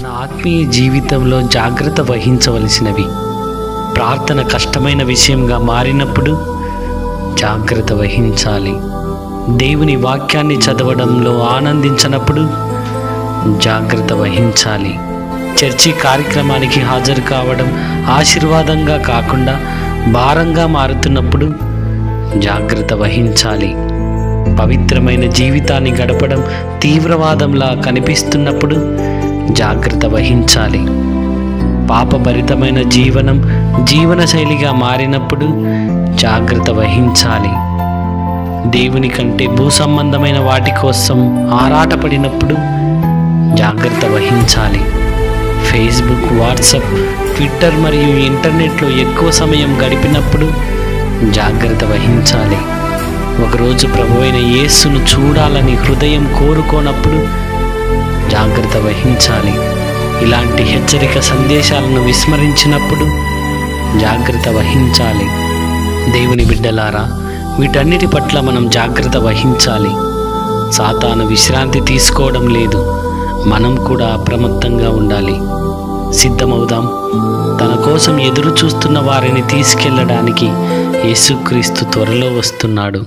మన ఆత్మీయ జీవితంలో జాగ్రత్త వహించవలసినవి. ప్రార్థన కష్టమైన విషయంగా మారినప్పుడు జాగ్రత్త వహించాలి. దేవుని వాక్యాన్ని చదవడంలో ఆనందించినప్పుడు జాగ్రత్త వహించాలి. చర్చి కార్యక్రమానికి హాజరు కావడం ఆశీర్వాదంగా కాకుండా భారంగా మారుతున్నప్పుడు జాగ్రత్త వహించాలి. పవిత్రమైన జీవితాన్ని గడపడం తీవ్రవాదంలా కనిపిస్తున్నప్పుడు జాగ్రత్త వహించాలి. పాపభరితమైన జీవనశైలిగా మారినప్పుడు జాగ్రత్త వహించాలి. దేవుని కంటే భూ సంబంధమైన వాటి కోసం ఆరాటపడినప్పుడు జాగ్రత్త వహించాలి. ఫేస్బుక్, వాట్సాప్, ట్విట్టర్ మరియు ఇంటర్నెట్లో ఎక్కువ సమయం గడిపినప్పుడు జాగ్రత్త వహించాలి. ఒకరోజు ప్రభువైన యేసును చూడాలని హృదయం కోరుకోనప్పుడు జాగ్రత్త వహించాలి. ఇలాంటి హెచ్చరిక సందేశాలను విస్మరించినప్పుడు జాగ్రత్త వహించాలి. దేవుని బిడ్డలారా, వీటన్నిటి పట్ల మనం జాగ్రత్త వహించాలి. సాతాను విశ్రాంతి తీసుకోవడం లేదు. మనం కూడా అప్రమత్తంగా ఉండాలి. సిద్ధమవుదాం. తన కోసం ఎదురు చూస్తున్న వారిని తీసుకెళ్ళడానికి యేసుక్రీస్తు త్వరలో వస్తున్నాడు.